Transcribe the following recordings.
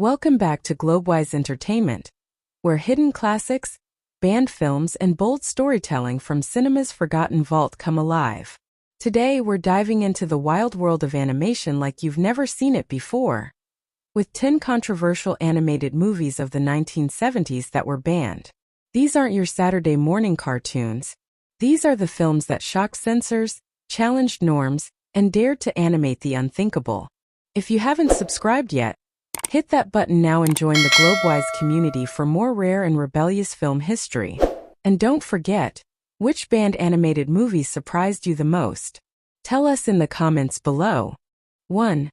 Welcome back to Globewise Entertainment, where hidden classics, banned films, and bold storytelling from cinema's forgotten vault come alive. Today we're diving into the wild world of animation like you've never seen it before, with 10 controversial animated movies of the 1970s that were banned. These aren't your Saturday morning cartoons. These are the films that shocked censors, challenged norms, and dared to animate the unthinkable. If you haven't subscribed yet, hit that button now and join the Globewise community for more rare and rebellious film history. And don't forget, which banned animated movie surprised you the most? Tell us in the comments below. 1.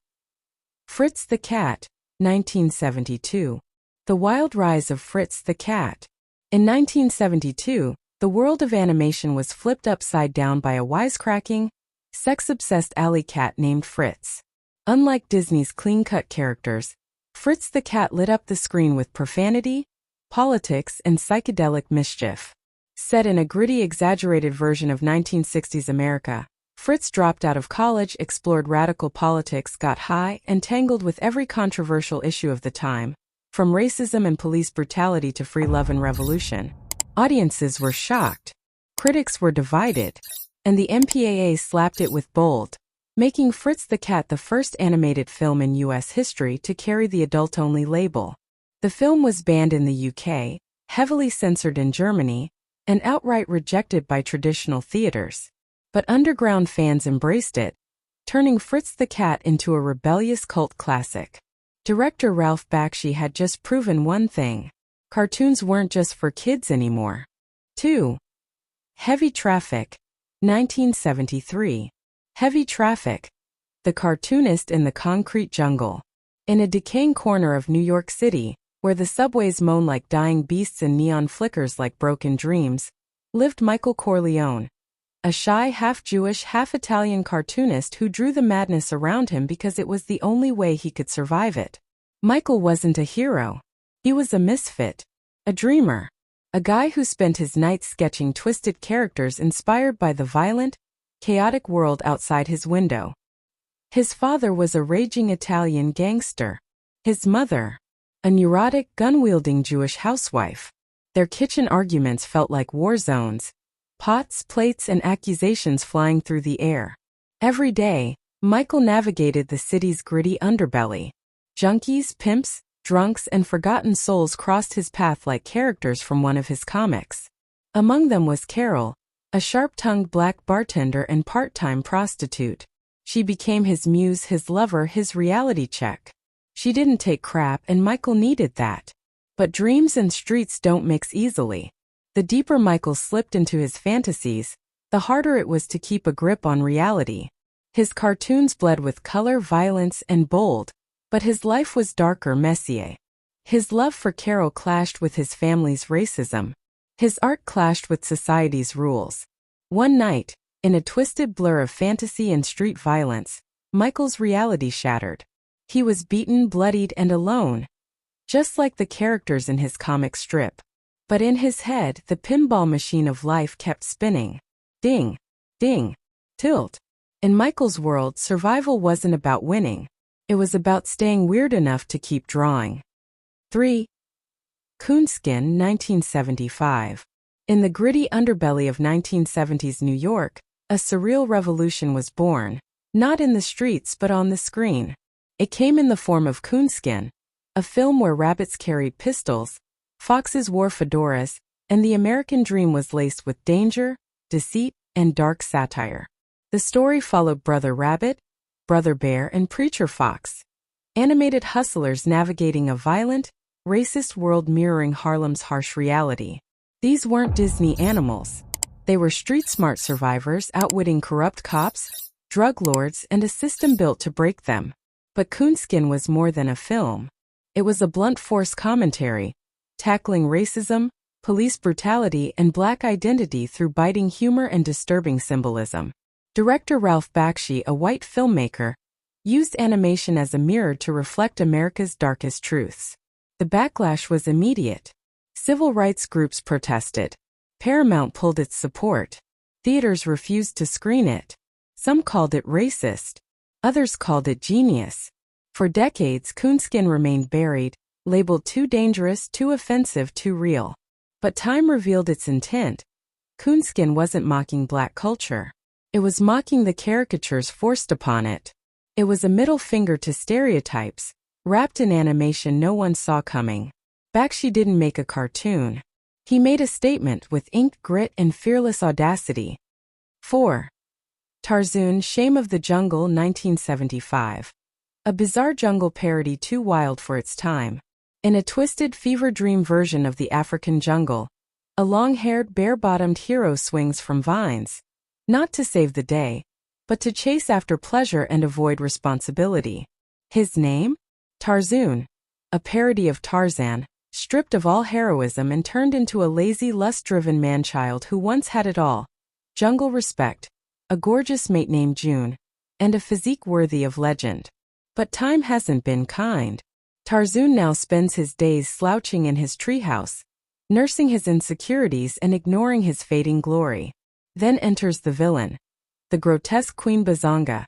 Fritz the Cat, 1972. The Wild Rise of Fritz the Cat. In 1972, the world of animation was flipped upside down by a wisecracking, sex-obsessed alley cat named Fritz. Unlike Disney's clean-cut characters, Fritz the Cat lit up the screen with profanity, politics, and psychedelic mischief. Set in a gritty, exaggerated version of 1960s America, Fritz dropped out of college, explored radical politics, got high, and tangled with every controversial issue of the time, from racism and police brutality to free love and revolution. Audiences were shocked, critics were divided, and the MPAA slapped it with bold, making Fritz the Cat the first animated film in U.S. history to carry the adult-only label. The film was banned in the UK, heavily censored in Germany, and outright rejected by traditional theaters. But underground fans embraced it, turning Fritz the Cat into a rebellious cult classic. Director Ralph Bakshi had just proven one thing: cartoons weren't just for kids anymore. 2. Heavy Traffic, 1973. Heavy Traffic, the cartoonist in the concrete jungle. In a decaying corner of New York City, where the subways moan like dying beasts and neon flickers like broken dreams, lived Michael Corleone, a shy, half-Jewish, half-Italian cartoonist who drew the madness around him because it was the only way he could survive it. Michael wasn't a hero. He was a misfit, a dreamer, a guy who spent his nights sketching twisted characters inspired by the violent, chaotic world outside his window. His father was a raging Italian gangster. His mother, a neurotic, gun-wielding Jewish housewife. Their kitchen arguments felt like war zones, pots, plates, and accusations flying through the air. Every day, Michael navigated the city's gritty underbelly. Junkies, pimps, drunks, and forgotten souls crossed his path like characters from one of his comics. Among them was Carol, a sharp-tongued black bartender and part-time prostitute. She became his muse, his lover, his reality check. She didn't take crap, and Michael needed that. But dreams and streets don't mix easily. The deeper Michael slipped into his fantasies, the harder it was to keep a grip on reality. His cartoons bled with color, violence, and bold, but his life was darker, messier. His love for Carol clashed with his family's racism. His art clashed with society's rules. One night, in a twisted blur of fantasy and street violence, Michael's reality shattered. He was beaten, bloodied, and alone, just like the characters in his comic strip. But in his head, the pinball machine of life kept spinning. Ding, ding, tilt. In Michael's world, survival wasn't about winning. It was about staying weird enough to keep drawing. 3. Coonskin, 1975. In the gritty underbelly of 1970s New York, a surreal revolution was born, not in the streets but on the screen. It came in the form of Coonskin, a film where rabbits carried pistols, foxes wore fedoras, and the American dream was laced with danger, deceit, and dark satire. The story followed Brother Rabbit, Brother Bear, and Preacher Fox, animated hustlers navigating a violent, racist world mirroring Harlem's harsh reality. These weren't Disney animals. They were street-smart survivors outwitting corrupt cops, drug lords, and a system built to break them. But Coonskin was more than a film. It was a blunt force commentary, tackling racism, police brutality, and black identity through biting humor and disturbing symbolism. Director Ralph Bakshi, a white filmmaker, used animation as a mirror to reflect America's darkest truths. The backlash was immediate. Civil rights groups protested. Paramount pulled its support. Theaters refused to screen it. Some called it racist. Others called it genius. For decades, coonskin remained buried, labeled too dangerous, too offensive, too real. But time revealed its intent. Coonskin wasn't mocking black culture. It was mocking the caricatures forced upon it. It was a middle finger to stereotypes, wrapped in animation no one saw coming. Bakshi didn't make a cartoon. He made a statement with ink, grit, and fearless audacity. 4. Tarzan, Shame of the Jungle, 1975. A bizarre jungle parody too wild for its time. In a twisted fever dream version of the African jungle, a long-haired, bare-bottomed hero swings from vines, not to save the day, but to chase after pleasure and avoid responsibility. His name? Tarzan, a parody of Tarzan, stripped of all heroism and turned into a lazy, lust-driven man-child who once had it all: jungle respect, a gorgeous mate named June, and a physique worthy of legend. But time hasn't been kind. Tarzan now spends his days slouching in his treehouse, nursing his insecurities and ignoring his fading glory. Then enters the villain, the grotesque Queen Bazanga,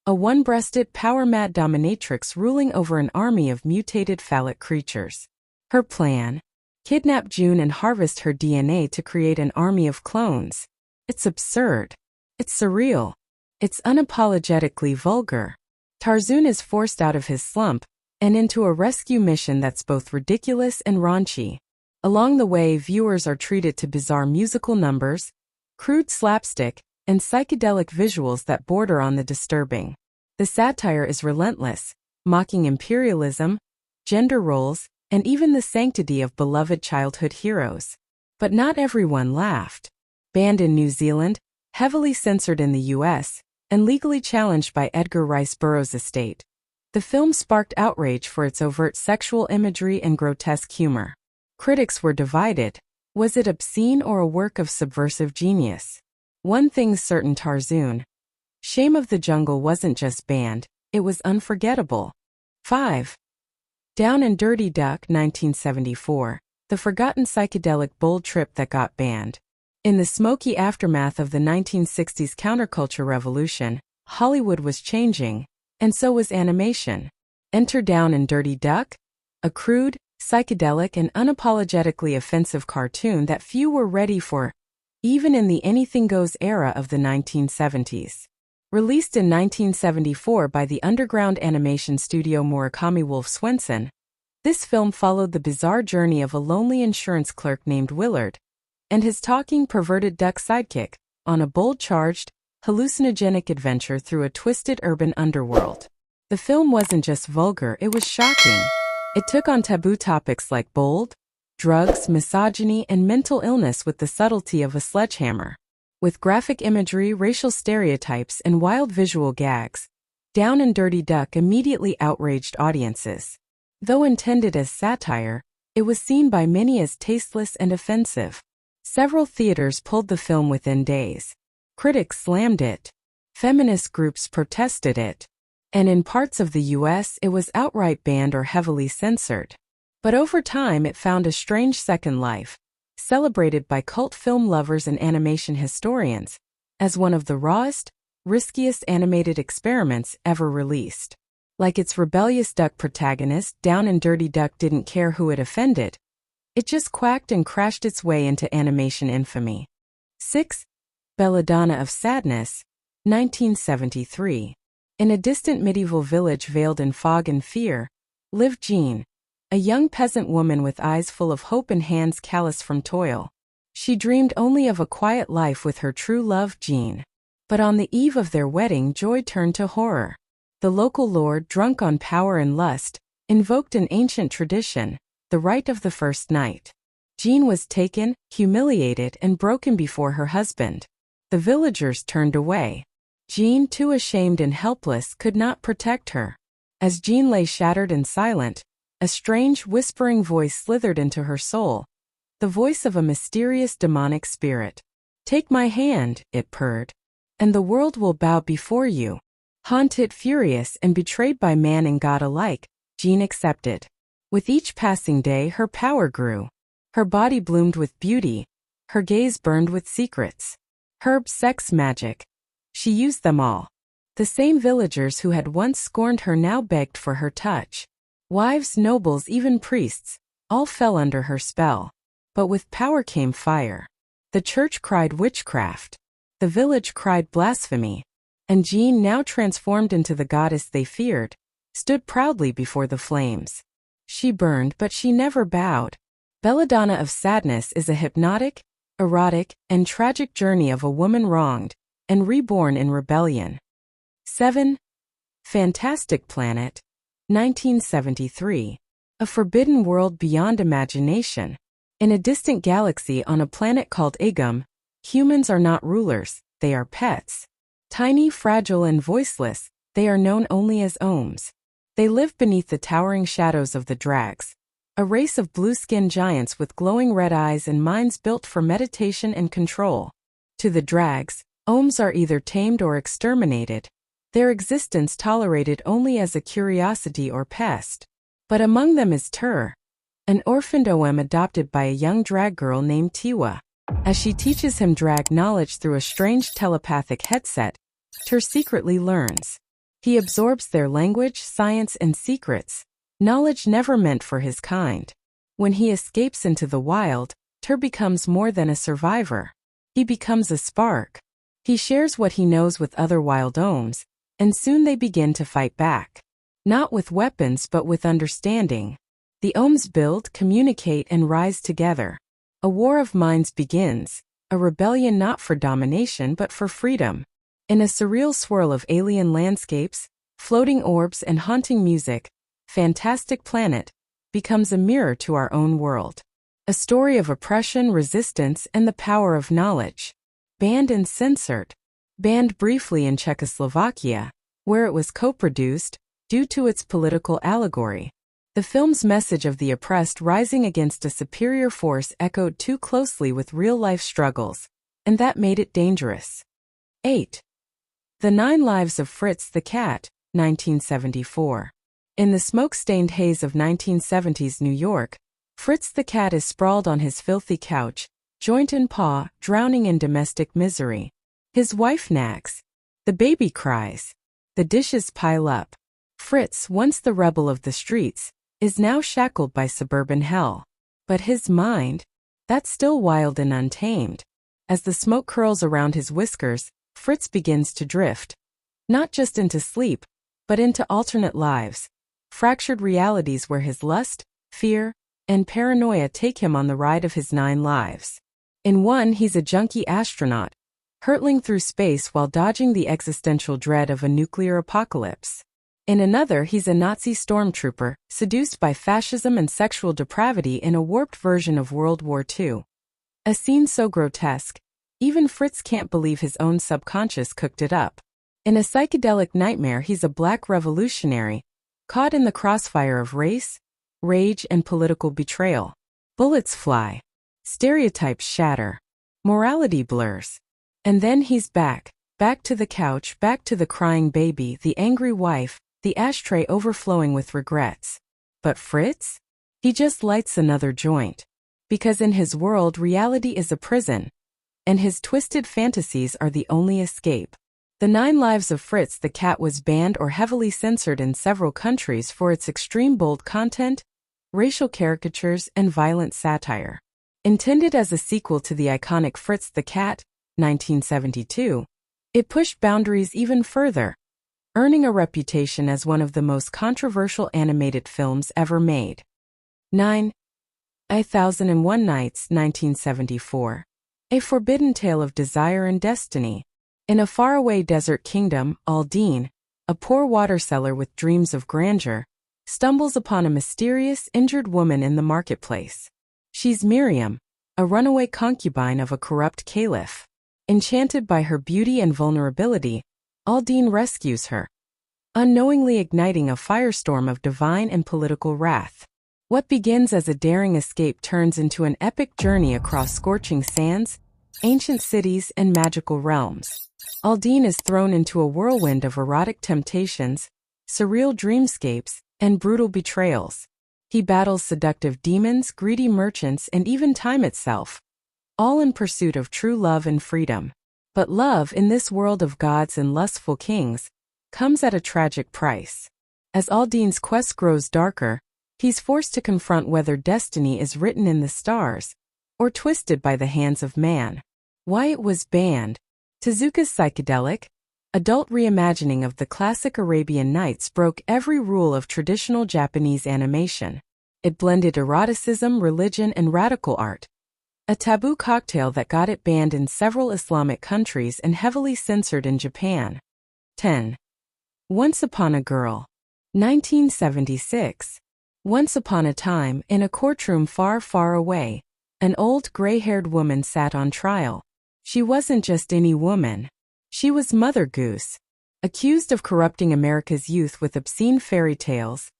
a one-breasted, power-mad dominatrix ruling over an army of mutated phallic creatures. Her plan? Kidnap June and harvest her DNA to create an army of clones. It's absurd. It's surreal. It's unapologetically vulgar. Tarzan is forced out of his slump and into a rescue mission that's both ridiculous and raunchy. Along the way, viewers are treated to bizarre musical numbers, crude slapstick, and psychedelic visuals that border on the disturbing. The satire is relentless, mocking imperialism, gender roles, and even the sanctity of beloved childhood heroes. But not everyone laughed. Banned in New Zealand, heavily censored in the US, and legally challenged by Edgar Rice Burroughs' estate, the film sparked outrage for its overt sexual imagery and grotesque humor. Critics were divided. Was it obscene or a work of subversive genius? One thing's certain: Tarzan, Shame of the Jungle wasn't just banned, it was unforgettable. 5. Down and Dirty Duck, 1974. The forgotten psychedelic bold trip that got banned. In the smoky aftermath of the 1960s counterculture revolution, Hollywood was changing, and so was animation. Enter Down and Dirty Duck, a crude, psychedelic, and unapologetically offensive cartoon that few were ready for, even in the anything-goes era of the 1970s. Released in 1974 by the underground animation studio Murakami Wolf Swenson, this film followed the bizarre journey of a lonely insurance clerk named Willard and his talking, perverted duck sidekick on a bold-charged, hallucinogenic adventure through a twisted urban underworld. The film wasn't just vulgar, it was shocking. It took on taboo topics like bold, drugs, misogyny, and mental illness with the subtlety of a sledgehammer. With graphic imagery, racial stereotypes, and wild visual gags, Down and Dirty Duck immediately outraged audiences. Though intended as satire, it was seen by many as tasteless and offensive. Several theaters pulled the film within days. Critics slammed it. Feminist groups protested it. And in parts of the US, it was outright banned or heavily censored. But over time, it found a strange second life, celebrated by cult film lovers and animation historians as one of the rawest, riskiest animated experiments ever released. Like its rebellious duck protagonist, Down and Dirty Duck didn't care who it offended. It just quacked and crashed its way into animation infamy. 6. Belladonna of Sadness, 1973. In a distant medieval village veiled in fog and fear, lived Jean, a young peasant woman with eyes full of hope and hands calloused from toil. She dreamed only of a quiet life with her true love, Jean. But on the eve of their wedding, joy turned to horror. The local lord, drunk on power and lust, invoked an ancient tradition, the rite of the first night. Jean was taken, humiliated, and broken before her husband. The villagers turned away. Jean, too ashamed and helpless, could not protect her. As Jean lay shattered and silent, a strange, whispering voice slithered into her soul, the voice of a mysterious demonic spirit. "Take my hand," it purred, "and the world will bow before you." Haunted, furious, and betrayed by man and God alike, Jean accepted. With each passing day, her power grew. Her body bloomed with beauty. Her gaze burned with secrets. Herbs, sex, magic. She used them all. The same villagers who had once scorned her now begged for her touch. Wives, nobles, even priests, all fell under her spell. But with power came fire. The church cried witchcraft. The village cried blasphemy. And Jean, now transformed into the goddess they feared, stood proudly before the flames. She burned, but she never bowed. Belladonna of Sadness is a hypnotic, erotic, and tragic journey of a woman wronged and reborn in rebellion. 7. Fantastic Planet, 1973. A forbidden world beyond imagination. In a distant galaxy on a planet called Igum, humans are not rulers, they are pets. Tiny, fragile, and voiceless, they are known only as Ohms. They live beneath the towering shadows of the Drags, a race of blue-skinned giants with glowing red eyes and minds built for meditation and control. To the Drags, Ohms are either tamed or exterminated, their existence tolerated only as a curiosity or pest. But among them is Tur, an orphaned Ohm adopted by a young drag girl named Tiwa. As she teaches him drag knowledge through a strange telepathic headset, Tur secretly learns. He absorbs their language, science, and secrets, knowledge never meant for his kind. When he escapes into the wild, Tur becomes more than a survivor. He becomes a spark. He shares what he knows with other wild Ohms, and soon they begin to fight back. Not with weapons but with understanding. The Ohms build, communicate, and rise together. A war of minds begins, a rebellion not for domination but for freedom. In a surreal swirl of alien landscapes, floating orbs, and haunting music, Fantastic Planet becomes a mirror to our own world. A story of oppression, resistance, and the power of knowledge. Banned and censored. Banned briefly in Czechoslovakia, where it was co-produced, due to its political allegory. The film's message of the oppressed rising against a superior force echoed too closely with real-life struggles, and that made it dangerous. 8. The 9 Lives of Fritz the Cat, 1974. In the smoke-stained haze of 1970s New York, Fritz the cat is sprawled on his filthy couch, joint in paw, drowning in domestic misery. His wife nags. The baby cries. The dishes pile up. Fritz, once the rebel of the streets, is now shackled by suburban hell. But his mind? That's still wild and untamed. As the smoke curls around his whiskers, Fritz begins to drift. Not just into sleep, but into alternate lives. Fractured realities where his lust, fear, and paranoia take him on the ride of his 9 lives. In one, he's a junkie astronaut, hurtling through space while dodging the existential dread of a nuclear apocalypse. In another, he's a Nazi stormtrooper, seduced by fascism and sexual depravity in a warped version of World War II. A scene so grotesque, even Fritz can't believe his own subconscious cooked it up. In a psychedelic nightmare, he's a black revolutionary, caught in the crossfire of race, rage, and political betrayal. Bullets fly. Stereotypes shatter. Morality blurs. And then he's back to the couch, back to the crying baby, the angry wife, the ashtray overflowing with regrets. But Fritz? He just lights another joint. Because in his world, reality is a prison, and his twisted fantasies are the only escape. The 9 Lives of Fritz the Cat was banned or heavily censored in several countries for its extreme bold content, racial caricatures, and violent satire. Intended as a sequel to the iconic Fritz the Cat, 1972, it pushed boundaries even further, earning a reputation as one of the most controversial animated films ever made. 9. 1001 Nights, 1974. A forbidden tale of desire and destiny. In a faraway desert kingdom, Aldine, a poor water seller with dreams of grandeur, stumbles upon a mysterious, injured woman in the marketplace. She's Miriam, a runaway concubine of a corrupt caliph. Enchanted by her beauty and vulnerability, Aldine rescues her, unknowingly igniting a firestorm of divine and political wrath. What begins as a daring escape turns into an epic journey across scorching sands, ancient cities, and magical realms. Aldine is thrown into a whirlwind of erotic temptations, surreal dreamscapes, and brutal betrayals. He battles seductive demons, greedy merchants, and even time itself, all in pursuit of true love and freedom. But love, in this world of gods and lustful kings, comes at a tragic price. As Aldine's quest grows darker, he's forced to confront whether destiny is written in the stars or twisted by the hands of man. Why it was banned. Tezuka's psychedelic, adult reimagining of the classic Arabian Nights broke every rule of traditional Japanese animation. It blended eroticism, religion, and radical art, a taboo cocktail that got it banned in several Islamic countries and heavily censored in Japan. 10. Once Upon a Girl. 1976. Once upon a time, in a courtroom far, far away, an old gray-haired woman sat on trial. She wasn't just any woman. She was Mother Goose. Accused of corrupting America's youth with obscene fairy tales,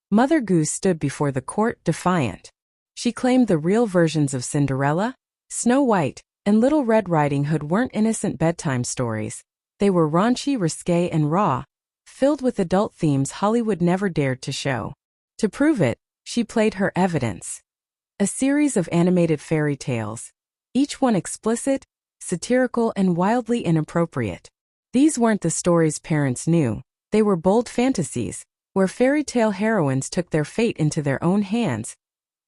Mother Goose stood before the court defiant. She claimed the real versions of Cinderella, Snow White, and Little Red Riding Hood weren't innocent bedtime stories. They were raunchy, risque, and raw, filled with adult themes Hollywood never dared to show. To prove it, she played her evidence. A series of animated fairy tales, each one explicit, satirical, and wildly inappropriate. These weren't the stories parents knew. They were bold fantasies, where fairy tale heroines took their fate into their own hands,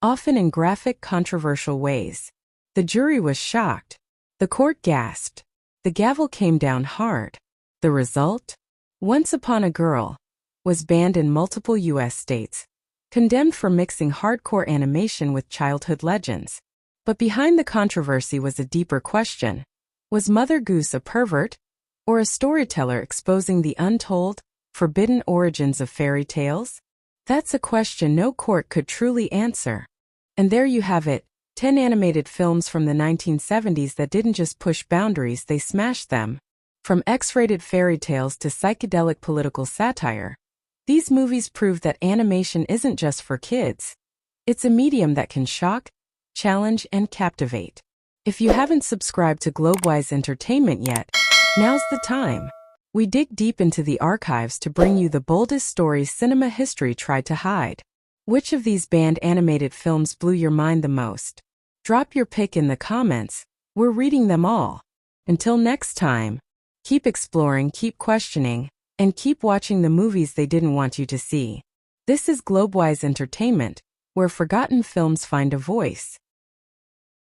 often in graphic, controversial ways. The jury was shocked. The court gasped. The gavel came down hard. The result? Once Upon a Girl was banned in multiple U.S. states, condemned for mixing hardcore animation with childhood legends. But behind the controversy was a deeper question. Was Mother Goose a pervert, or a storyteller exposing the untold, forbidden origins of fairy tales? That's a question no court could truly answer. And there you have it, 10 animated films from the 1970s that didn't just push boundaries, they smashed them. From X-rated fairy tales to psychedelic political satire, these movies prove that animation isn't just for kids. It's a medium that can shock, challenge, and captivate. If you haven't subscribed to Globewise Entertainment yet, now's the time. We dig deep into the archives to bring you the boldest stories cinema history tried to hide. Which of these banned animated films blew your mind the most? Drop your pick in the comments. We're reading them all. Until next time, keep exploring, keep questioning, and keep watching the movies they didn't want you to see. This is Globewise Entertainment, where forgotten films find a voice.